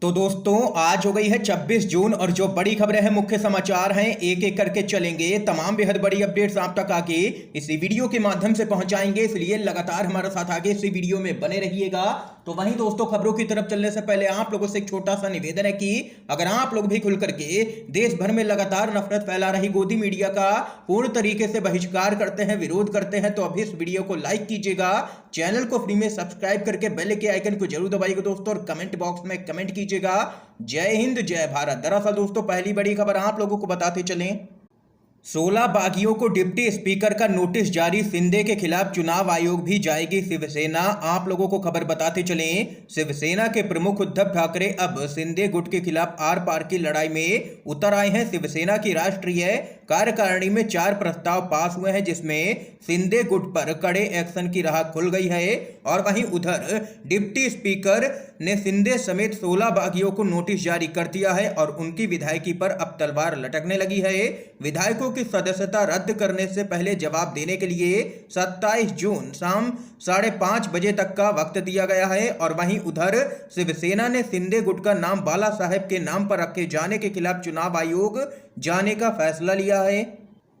तो दोस्तों आज हो गई है 26 जून और जो बड़ी खबरें हैं, मुख्य समाचार हैं, एक एक करके चलेंगे। तमाम बेहद बड़ी अपडेट्स आप तक आगे इसी वीडियो के माध्यम से पहुंचाएंगे, इसलिए लगातार हमारे साथ आगे इसी वीडियो में बने रहिएगा। तो वहीं दोस्तों, खबरों की तरफ चलने से पहले आप लोगों से एक छोटा सा निवेदन है कि अगर आप लोग भी खुल करके देश भर में लगातार नफरत फैला रही गोदी मीडिया का पूर्ण तरीके से बहिष्कार करते हैं, विरोध करते हैं, तो अभी इस वीडियो को लाइक कीजिएगा, चैनल को फ्री में सब्सक्राइब करके बेल के आइकन को जरूर दबाइएगा दोस्तों, और कमेंट बॉक्स में कमेंट कीजिएगा। जय हिंद जय भारत। दरअसल दोस्तों, पहली बड़ी खबर आप लोगों को बताते चलें, 16 बागियों को डिप्टी स्पीकर का नोटिस जारी, शिंदे के खिलाफ चुनाव आयोग भी जाएगी शिवसेना। आप लोगों को खबर बताते चलें, शिवसेना के प्रमुख उद्धव ठाकरे अब शिंदे गुट के खिलाफ आर पार की लड़ाई में उतर आए हैं। शिवसेना की राष्ट्रीय कार्यकारिणी में 4 प्रस्ताव पास हुए हैं, जिसमें शिंदे गुट पर कड़े एक्शन की राह खुल गई है। और वहीं उधर डिप्टी स्पीकर ने शिंदे समेत 16 बागियों को नोटिस जारी कर दिया है और उनकी विधायकी पर अब तलवार लटकने लगी है। विधायकों की सदस्यता रद्द करने से पहले जवाब देने के लिए 27 जून शाम 5:30 बजे तक का वक्त दिया गया है। और वहीं उधर शिवसेना ने शिंदे गुट का नाम बाला साहेब के नाम पर रखे जाने के खिलाफ चुनाव आयोग जाने का फैसला लिया है।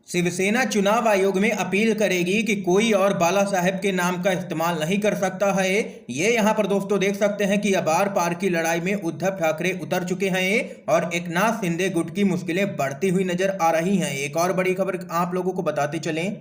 शिवसेना चुनाव आयोग में अपील करेगी कि कोई और बाला साहेब के नाम का इस्तेमाल नहीं कर सकता है। ये यहाँ पर दोस्तों देख सकते हैं कि अब आर पार की लड़ाई में उद्धव ठाकरे उतर चुके हैं और एकनाथ शिंदे गुट की मुश्किलें बढ़ती हुई नजर आ रही हैं। एक और बड़ी खबर आप लोगों को बताते चलें,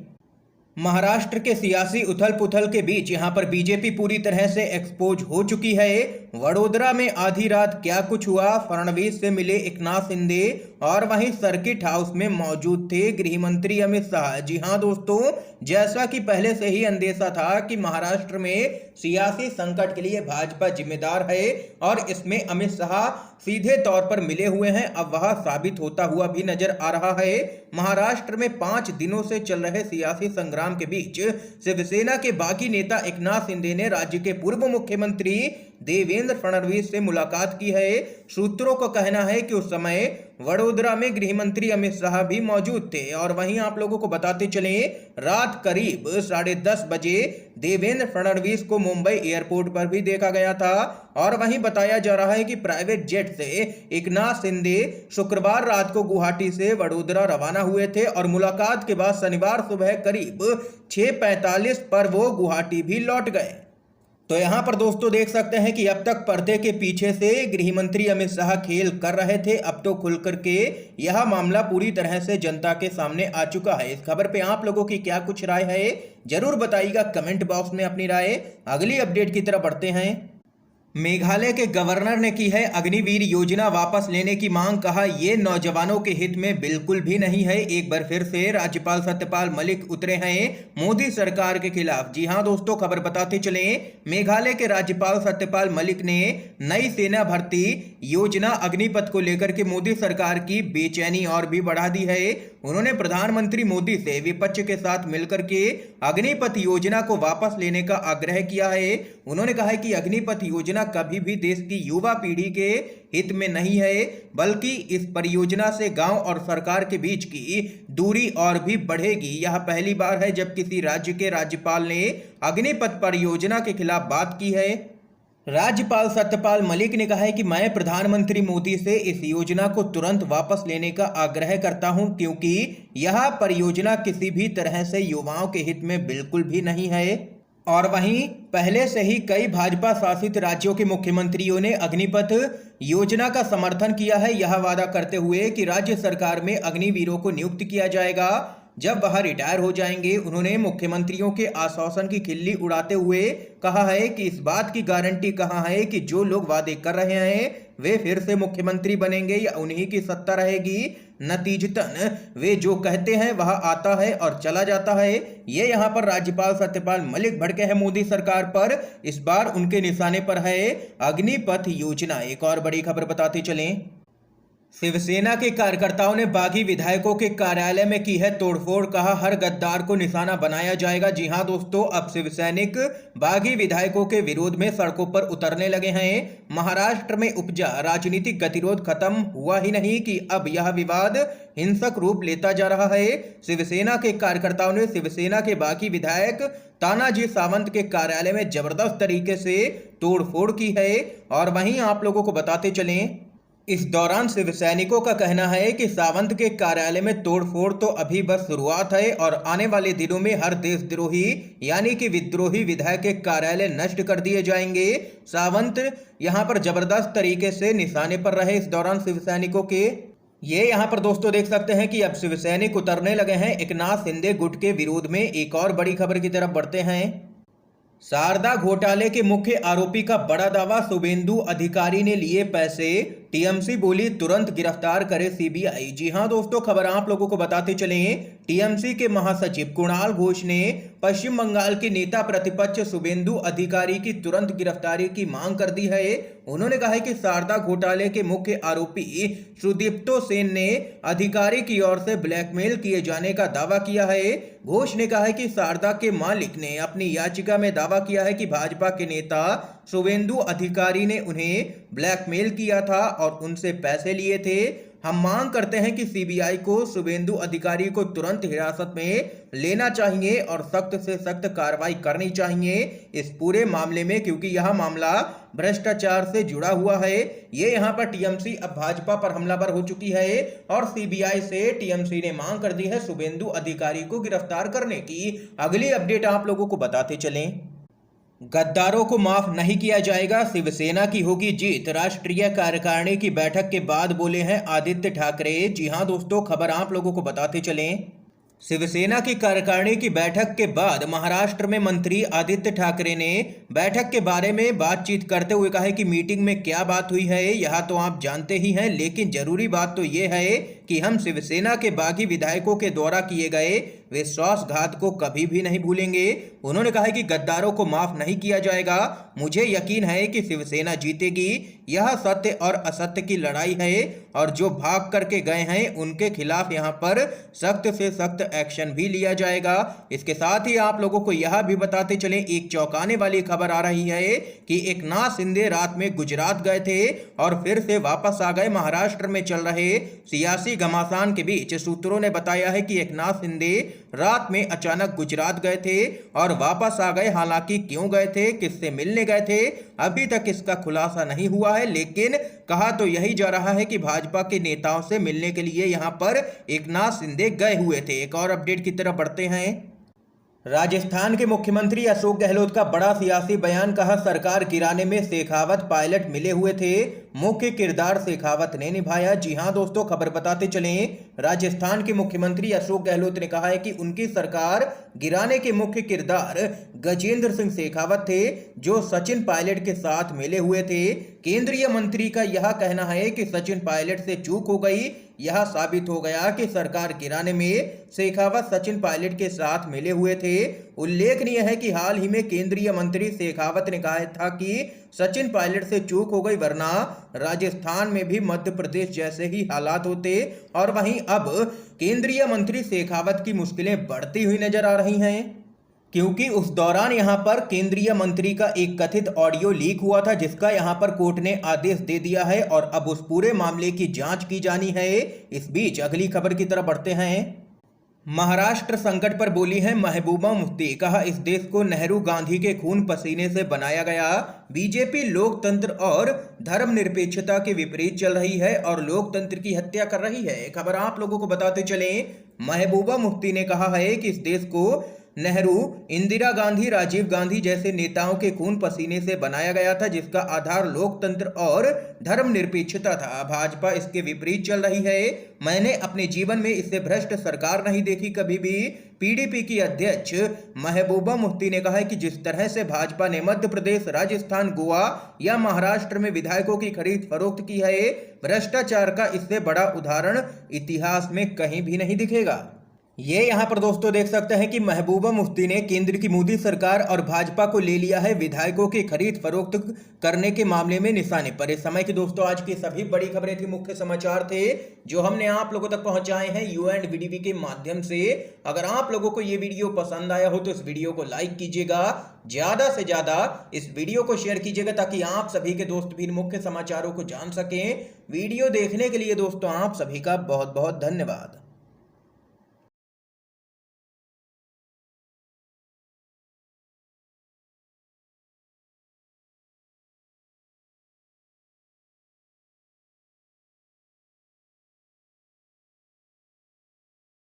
महाराष्ट्र के सियासी उथल पुथल के बीच यहां पर बीजेपी पूरी तरह से एक्सपोज हो चुकी है। वडोदरा में आधी रात क्या कुछ हुआ, फडणवीस से मिले एकनाथ शिंदे और वहीं सर्किट हाउस में मौजूद थे गृह मंत्री अमित शाह। जी हां दोस्तों, जैसा कि पहले से ही अंदेशा था कि महाराष्ट्र में सियासी संकट के लिए भाजपा जिम्मेदार है और इसमें अमित शाह सीधे तौर पर मिले हुए हैं। अब वह साबित होता हुआ भी नजर आ रहा है। महाराष्ट्र में 5 दिनों से चल रहे सियासी संग्राम के बीच शिवसेना के बागी नेता एकनाथ शिंदे ने राज्य के पूर्व मुख्यमंत्री देवेंद्र फडणवीस से मुलाकात की है। सूत्रों का कहना है कि उस समय वडोदरा में गृह मंत्री अमित शाह भी मौजूद थे। और वहीं आप लोगों को बताते चलें, रात करीब 10:30 बजे देवेंद्र फडणवीस को मुंबई एयरपोर्ट पर भी देखा गया था। और वहीं बताया जा रहा है कि प्राइवेट जेट से एकनाथ शिंदे शुक्रवार रात को गुवाहाटी से वडोदरा रवाना हुए थे और मुलाकात के बाद शनिवार सुबह करीब 6:45 पर वो गुवाहाटी भी लौट गए। तो यहां पर दोस्तों देख सकते हैं कि अब तक पर्दे के पीछे से गृह मंत्री अमित शाह खेल कर रहे थे, अब तो खुल करके यह मामला पूरी तरह से जनता के सामने आ चुका है। इस खबर पे आप लोगों की क्या कुछ राय है, जरूर बताइएगा कमेंट बॉक्स में अपनी राय। अगली अपडेट की तरफ बढ़ते हैं। मेघालय के गवर्नर ने की है अग्निवीर योजना वापस लेने की मांग, कहा यह नौजवानों के हित में बिल्कुल भी नहीं है। एक बार फिर से राज्यपाल सत्यपाल मलिक उतरे हैं मोदी सरकार के खिलाफ। जी हां दोस्तों, खबर बताते चलें, मेघालय के राज्यपाल सत्यपाल मलिक ने नई सेना भर्ती योजना अग्निपथ को लेकर के मोदी सरकार की बेचैनी और भी बढ़ा दी है। उन्होंने प्रधानमंत्री मोदी से विपक्ष के साथ मिलकर के अग्निपथ योजना को वापस लेने का आग्रह किया है। उन्होंने कहा है कि अग्निपथ योजना कभी भी देश की युवा पीढ़ी के हित में नहीं है, बल्कि इस परियोजना से गांव और सरकार के बीच की दूरी और भी बढ़ेगी। यह पहली बार है जब किसी राज्य के राज्यपाल ने अग्निपथ परियोजना के खिलाफ बात की है। राज्यपाल सत्यपाल मलिक ने कहा है कि मैं प्रधानमंत्री मोदी से इस योजना को तुरंत वापस लेने का आग्रह करता हूं, क्योंकि यह परियोजना किसी भी तरह से युवाओं के हित में बिल्कुल भी नहीं है। और वहीं पहले से ही कई भाजपा शासित राज्यों के मुख्यमंत्रियों ने अग्निपथ योजना का समर्थन किया है, यह वादा करते हुए कि राज्य सरकार में अग्निवीरों को नियुक्त किया जाएगा जब वह रिटायर हो जाएंगे। उन्होंने मुख्यमंत्रियों के आश्वासन की खिल्ली उड़ाते हुए कहा है कि इस बात की गारंटी कहां है कि जो लोग वादे कर रहे हैं वे फिर से मुख्यमंत्री बनेंगे या उन्हीं की सत्ता रहेगी। नतीजतन वे जो कहते हैं वह आता है और चला जाता है। ये यहाँ पर राज्यपाल सत्यपाल मलिक भड़के हैं मोदी सरकार पर, इस बार उनके निशाने पर है अग्निपथ योजना। एक और बड़ी खबर बताते चलें, शिवसेना के कार्यकर्ताओं ने बागी विधायकों के कार्यालय में की है तोड़फोड़। कहा हर गद्दार को निशाना बनाया जाएगा। जी हां दोस्तों, अब शिवसैनिक बागी विधायकों के विरोध में सड़कों पर उतरने लगे हैं। महाराष्ट्र में उपजा राजनीतिक गतिरोध खत्म हुआ ही नहीं कि अब यह विवाद हिंसक रूप लेता जा रहा है। शिवसेना के कार्यकर्ताओं ने शिवसेना के बागी विधायक तानाजी सावंत के कार्यालय में जबरदस्त तरीके से तोड़फोड़ की है। और वहीं आप लोगों को बताते चलें, इस दौरान शिवसैनिकों का कहना है कि सावंत के कार्यालय में तोड़फोड़ तो अभी बस शुरुआत है और आने वाले दिनों में हर देशद्रोही यानी कि विद्रोही विधायक के कार्यालय नष्ट कर दिए जाएंगे। सावंत यहां पर जबरदस्त तरीके से निशाने पर रहे इस दौरान शिवसैनिकों के। ये यहाँ पर दोस्तों देख सकते हैं कि अब शिवसैनिक उतरने लगे हैं एकनाथ शिंदे गुट के विरोध में। एक और बड़ी खबर की तरफ बढ़ते हैं। शारदा घोटाले के मुख्य आरोपी का बड़ा दावा, शुभेंदु अधिकारी ने लिए पैसे। टीएमसी बोली तुरंत गिरफ्तार करे सीबीआई। जी हां दोस्तों, खबर आप लोगों को बताते चलें। टीएमसी के महासचिव कुणाल घोष ने पश्चिम बंगाल के नेता प्रतिपक्ष शुभेंदु अधिकारी की तुरंत गिरफ्तारी की मांग कर दी है। उन्होंने कहा है कि शारदा घोटाले के मुख्य आरोपी सुदीप्तो सेन ने अधिकारी की ओर से ब्लैकमेल किए जाने का दावा किया है। घोष ने कहा है कि शारदा के मालिक ने अपनी याचिका में दावा किया है कि भाजपा के नेता शुभेंदु अधिकारी ने उन्हें ब्लैकमेल किया था और उनसे पैसे लिए थे। हम मांग करते हैं कि सीबीआई को शुभेंदु अधिकारी को तुरंत हिरासत में लेना चाहिए और सख्त से सख्त कार्रवाई करनी चाहिए इस पूरे मामले में, क्योंकि यह मामला भ्रष्टाचार से जुड़ा हुआ है। ये यहाँ पर टीएमसी अब भाजपा पर हमलावर हो चुकी है और सीबीआई से टीएमसी ने मांग कर दी है शुभेंदु अधिकारी को गिरफ्तार करने की। अगली अपडेट आप लोगों को बताते चलें। गद्दारों को माफ नहीं किया जाएगा, शिवसेना की होगी जीत। राष्ट्रीय कार्यकारिणी की बैठक के बाद बोले हैं आदित्य ठाकरे। जी हां दोस्तों, खबर आप लोगों को बताते चलें। शिवसेना की कार्यकारिणी की बैठक के बाद महाराष्ट्र में मंत्री आदित्य ठाकरे ने बैठक के बारे में बातचीत करते हुए कहा है कि मीटिंग में क्या बात हुई है यह तो आप जानते ही हैं, लेकिन जरूरी बात तो ये है कि हम शिवसेना के बागी विधायकों के द्वारा किए गए विश्वासघात को कभी भी नहीं भूलेंगे। उन्होंने कहा है कि गद्दारों को माफ नहीं किया जाएगा। मुझे यकीन है कि शिवसेना जीतेगी। यह सत्य और असत्य की लड़ाई है और जो भाग करके गए हैं उनके खिलाफ यहाँ पर सख्त से सख्त एक्शन भी लिया जाएगा। इसके साथ ही आप लोगों को यह भी बताते चलें, एक चौंकाने वाली खबर आ रही है कि एकनाथ शिंदे रात में गुजरात गए थे और फिर से वापस आ गए। महाराष्ट्र में चल रहे सियासी घमासान के बीच सूत्रों ने बताया है कि एकनाथ शिंदे रात में अचानक गुजरात गए थे और वापस आ गए। हालांकि क्यों गए थे, किससे मिलने गए थे, अभी तक इसका खुलासा नहीं हुआ है, लेकिन कहा तो यही जा रहा है कि भाजपा के नेताओं से मिलने के लिए यहां पर एकनाथ शिंदे गए हुए थे। एक और अपडेट की तरफ बढ़ते हैं। राजस्थान के मुख्यमंत्री अशोक गहलोत का बड़ा सियासी बयान। कहा सरकार गिराने में शेखावत पायलट मिले हुए थे, मुख्य किरदार शेखावत ने निभाया। जी हां दोस्तों, खबर बताते चलें। राजस्थान के मुख्यमंत्री अशोक गहलोत ने कहा है कि उनकी सरकार गिराने के मुख्य किरदार गजेंद्र सिंह शेखावत थे, जो सचिन पायलट के साथ मिले हुए थे। केंद्रीय मंत्री का यह कहना है कि सचिन पायलट से चूक हो गई। यह साबित हो गया कि सरकार गिराने में शेखावत सचिन पायलट के साथ मिले हुए थे। उल्लेखनीय है कि हाल ही में केंद्रीय मंत्री शेखावत ने कहा था कि सचिन पायलट से चूक हो गई, वरना राजस्थान में भी मध्य प्रदेश जैसे ही हालात होते। और वहीं अब केंद्रीय मंत्री शेखावत की मुश्किलें बढ़ती हुई नजर आ रही हैं, क्योंकि उस दौरान यहां पर केंद्रीय मंत्री का एक कथित ऑडियो लीक हुआ था, जिसका यहां पर कोर्ट ने आदेश दे दिया है और अब उस पूरे मामले की जांच की जानी है। इस बीच अगली खबर की तरफ बढ़ते हैं। महाराष्ट्र संकट पर बोली है महबूबा मुफ्ती। कहा इस देश को नेहरू गांधी के खून पसीने से बनाया गया। बीजेपी लोकतंत्र और धर्मनिरपेक्षता के विपरीत चल रही है और लोकतंत्र की हत्या कर रही है। खबर आप लोगों को बताते चलें। महबूबा मुफ्ती ने कहा है कि इस देश को नेहरू, इंदिरा गांधी, राजीव गांधी जैसे नेताओं के खून पसीने से बनाया गया था, जिसका आधार लोकतंत्र और धर्मनिरपेक्षता था। भाजपा इसके विपरीत चल रही है। मैंने अपने जीवन में इससे भ्रष्ट सरकार नहीं देखी कभी भी। पीडीपी की अध्यक्ष महबूबा मुफ्ती ने कहा है कि जिस तरह से भाजपा ने मध्य प्रदेश, राजस्थान, गोवा या महाराष्ट्र में विधायकों की खरीद फरोख्त की है, भ्रष्टाचार का इससे बड़ा उदाहरण इतिहास में कहीं भी नहीं दिखेगा। ये यहाँ पर दोस्तों देख सकते हैं कि महबूबा मुफ्ती ने केंद्र की मोदी सरकार और भाजपा को ले लिया है विधायकों की खरीद फरोख्त करने के मामले में निशाने पर। इस समय की दोस्तों आज की सभी बड़ी खबरें थी, मुख्य समाचार थे जो हमने आप लोगों तक पहुंचाए हैं यू एंड वीडीवी के माध्यम से। अगर आप लोगों को ये वीडियो पसंद आया हो तो इस वीडियो को लाइक कीजिएगा, ज्यादा से ज्यादा इस वीडियो को शेयर कीजिएगा ताकि आप सभी के दोस्त भी मुख्य समाचारों को जान सकें। वीडियो देखने के लिए दोस्तों आप सभी का बहुत बहुत धन्यवाद।